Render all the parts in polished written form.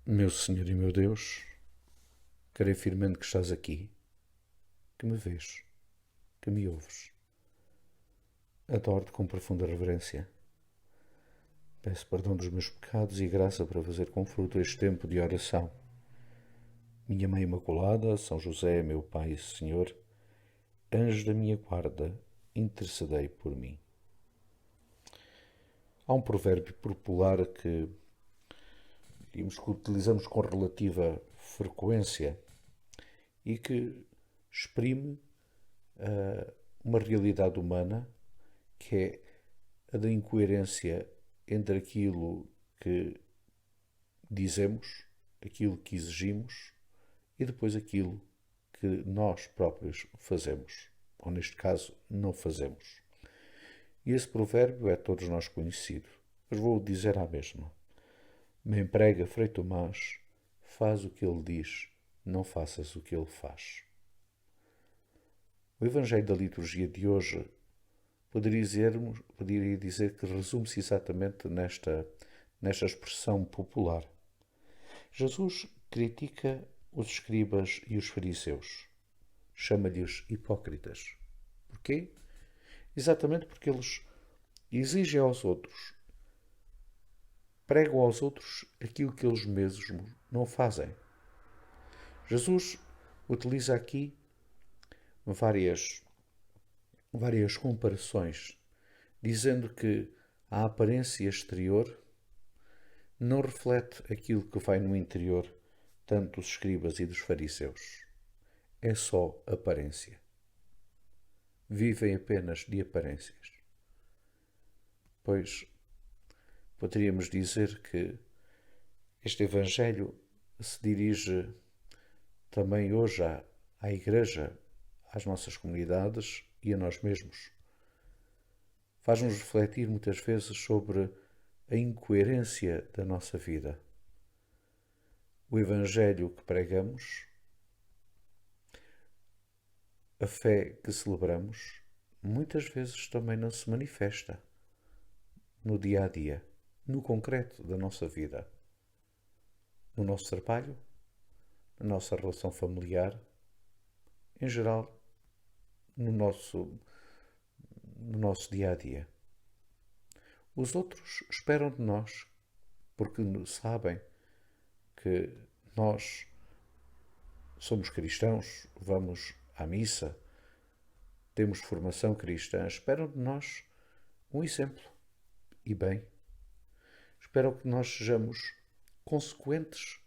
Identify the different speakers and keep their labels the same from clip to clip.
Speaker 1: Meu Senhor e meu Deus, creio firmemente que estás aqui, que me vês, que me ouves. Adoro-te com profunda reverência. Peço perdão dos meus pecados e graça para fazer com fruto este tempo de oração. Minha Mãe Imaculada, São José, meu Pai e Senhor, anjos da minha guarda, intercedei por mim. Há um provérbio popular que utilizamos com relativa frequência e que exprime uma realidade humana que é a da incoerência entre aquilo que dizemos, aquilo que exigimos e depois aquilo que nós próprios fazemos, ou neste caso, não fazemos. E esse provérbio é de todos nós conhecido, mas vou dizer à mesma. Me emprega Frei Tomás, faz o que ele diz, não faças o que ele faz. O Evangelho da liturgia de hoje poderia dizer que resume-se exatamente nesta expressão popular. Jesus critica os escribas e os fariseus. Chama-lhes hipócritas. Porquê? Exatamente porque eles exigem aos outros, pregam aos outros aquilo que eles mesmos não fazem. Jesus utiliza aqui várias comparações, dizendo que a aparência exterior não reflete aquilo que vai no interior, tanto dos escribas e dos fariseus. É só aparência. Vivem apenas de aparências. Pois poderíamos dizer que este Evangelho se dirige também hoje à Igreja, às nossas comunidades e a nós mesmos. Faz-nos refletir muitas vezes sobre a incoerência da nossa vida. O Evangelho que pregamos, a fé que celebramos, muitas vezes também não se manifesta no dia a dia, no concreto da nossa vida, no nosso trabalho, na nossa relação familiar, em geral, no nosso dia a dia. Os outros esperam de nós porque sabem que nós somos cristãos, vamos à missa, temos formação cristã, esperam de nós um exemplo. E bem, esperam que nós sejamos consequentes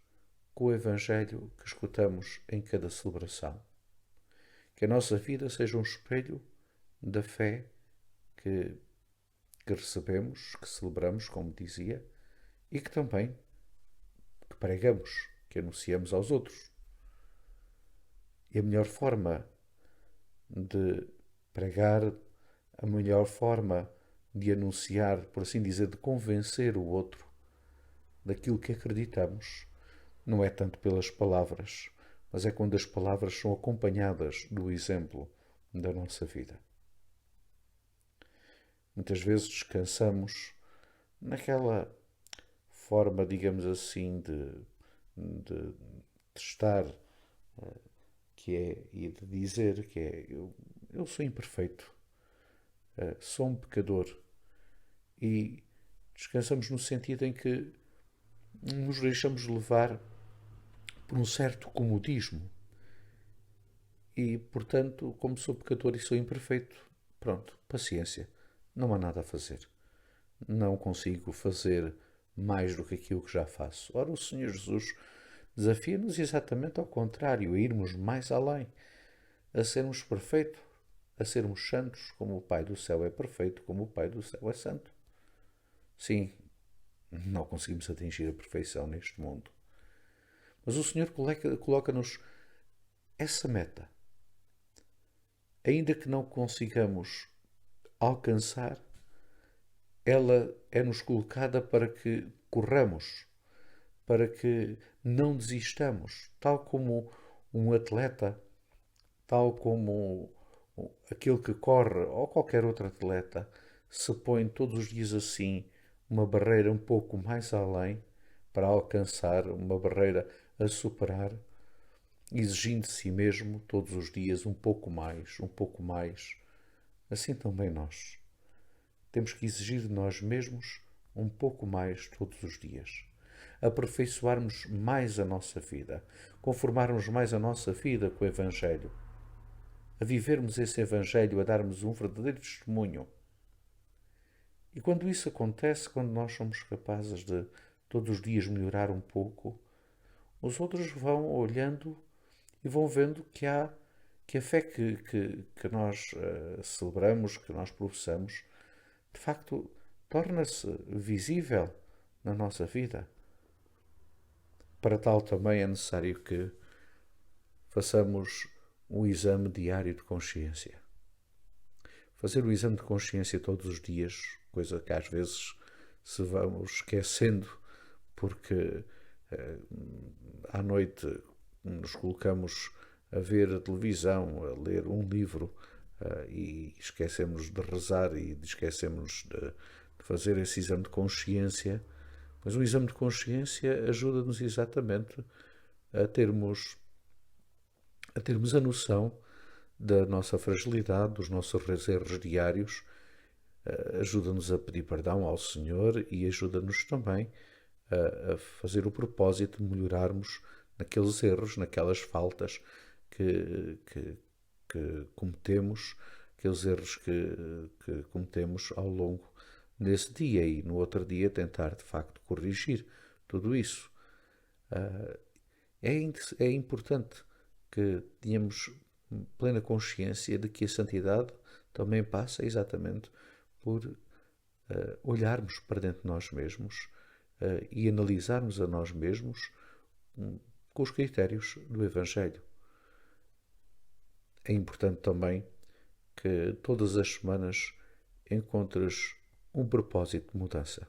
Speaker 1: com o Evangelho que escutamos em cada celebração. Que a nossa vida seja um espelho da fé que recebemos, que celebramos, como dizia, e que também que pregamos, que anunciamos aos outros. E a melhor forma de pregar, a melhor forma de anunciar, por assim dizer, de convencer o outro daquilo que acreditamos, não é tanto pelas palavras, mas é quando as palavras são acompanhadas do exemplo da nossa vida. Muitas vezes descansamos naquela forma, digamos assim, de estar, que é, e de dizer que é, eu sou imperfeito, sou um pecador. E descansamos no sentido em que nos deixamos levar por um certo comodismo. E, portanto, como sou pecador e sou imperfeito, pronto, paciência, não há nada a fazer. Não consigo fazer mais do que aquilo que já faço. Ora, o Senhor Jesus desafia-nos exatamente ao contrário, a irmos mais além, a sermos perfeitos, a sermos santos, como o Pai do céu é perfeito, como o Pai do céu é santo. Sim, não conseguimos atingir a perfeição neste mundo. Mas o Senhor coloca-nos essa meta. Ainda que não consigamos alcançar, ela é-nos colocada para que corramos, para que não desistamos, tal como um atleta, tal como aquele que corre, ou qualquer outro atleta, se põe todos os dias assim uma barreira um pouco mais além, para alcançar uma barreira a superar, exigindo de si mesmo todos os dias um pouco mais, um pouco mais. Assim também nós. Temos que exigir de nós mesmos um pouco mais todos os dias. Aperfeiçoarmos mais a nossa vida, conformarmos mais a nossa vida com o Evangelho, a vivermos esse Evangelho, a darmos um verdadeiro testemunho. E quando isso acontece, quando nós somos capazes de todos os dias melhorar um pouco, os outros vão olhando e vão vendo que a fé que nós celebramos, que nós professamos, de facto torna-se visível na nossa vida. Para tal também é necessário que façamos um exame diário de consciência. Fazer o exame de consciência todos os dias, coisa que às vezes se vamos esquecendo, porque à noite nos colocamos a ver a televisão, a ler um livro e esquecemos de rezar e esquecemos de fazer esse exame de consciência. Mas o exame de consciência ajuda-nos exatamente a termos a noção da nossa fragilidade, dos nossos erros diários, ajuda-nos a pedir perdão ao Senhor e ajuda-nos também a fazer o propósito de melhorarmos naqueles erros, naquelas faltas que cometemos, aqueles erros que cometemos ao longo desse dia e no outro dia tentar de facto corrigir tudo isso. É importante que tenhamos plena consciência de que a santidade também passa exatamente por olharmos para dentro de nós mesmos e analisarmos a nós mesmos com os critérios do Evangelho. É importante também que todas as semanas encontres um propósito de mudança.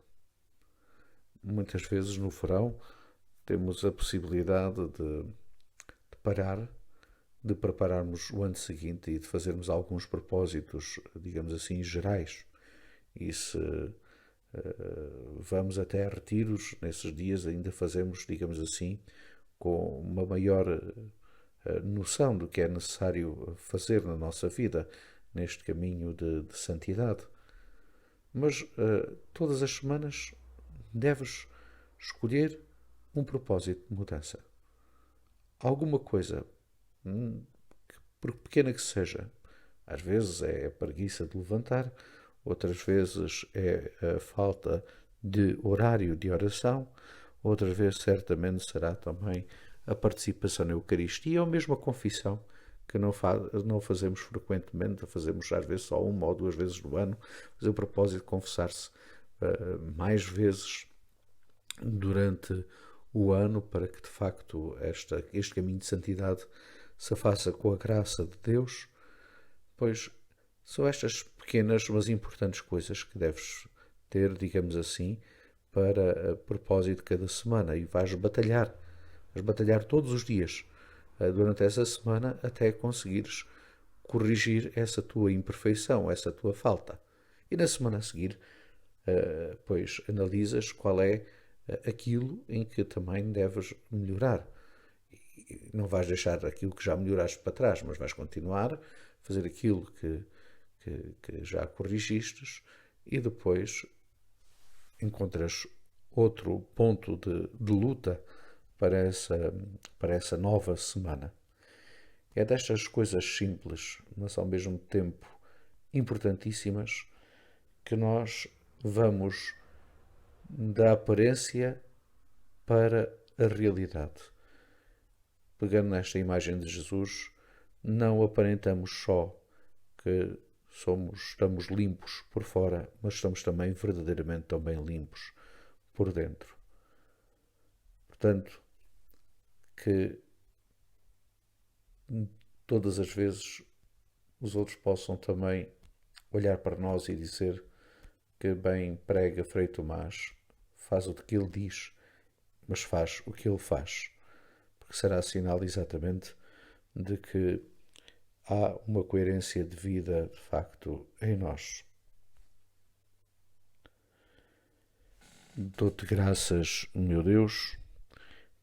Speaker 1: Muitas vezes no verão temos a possibilidade de parar, de prepararmos o ano seguinte e de fazermos alguns propósitos, digamos assim, gerais. E se vamos até a retiros, nesses dias ainda fazemos, digamos assim, com uma maior noção do que é necessário fazer na nossa vida, neste caminho de santidade. Mas todas as semanas deves escolher um propósito de mudança. Alguma coisa, por pequena que seja. Às vezes é a preguiça de levantar, outras vezes é a falta de horário de oração, outras vezes certamente será também a participação na Eucaristia ou mesmo a confissão, que não fazemos frequentemente, fazemos às vezes só uma ou duas vezes no ano, mas o propósito de confessar-se mais vezes durante o ano para que de facto este caminho de santidade se faça com a graça de Deus, pois são estas pequenas mas importantes coisas que deves ter, digamos assim, para a propósito de cada semana e vais batalhar todos os dias durante essa semana até conseguires corrigir essa tua imperfeição, essa tua falta. E na semana a seguir, pois analisas qual é aquilo em que também deves melhorar. E não vais deixar aquilo que já melhoraste para trás, mas vais continuar a fazer aquilo que já corrigistes e depois encontras outro ponto de luta para essa nova semana. É destas coisas simples, mas ao mesmo tempo importantíssimas, que nós vamos da aparência para a realidade. Pegando nesta imagem de Jesus, não aparentamos só que estamos limpos por fora, mas estamos também verdadeiramente também limpos por dentro. Portanto, que todas as vezes os outros possam também olhar para nós e dizer que bem prega Frei Tomás, faz o que ele diz, mas faz o que ele faz, porque será sinal exatamente de que há uma coerência de vida, de facto, em nós. Dou-te graças, meu Deus,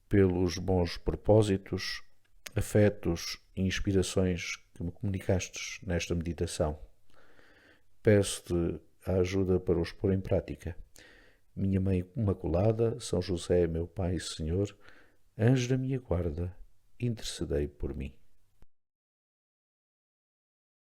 Speaker 1: pelos bons propósitos, afetos e inspirações que me comunicastes nesta meditação. Peço-te a ajuda para os pôr em prática. Minha Mãe Imaculada, São José, meu Pai e Senhor, anjo da minha guarda, intercedei por mim.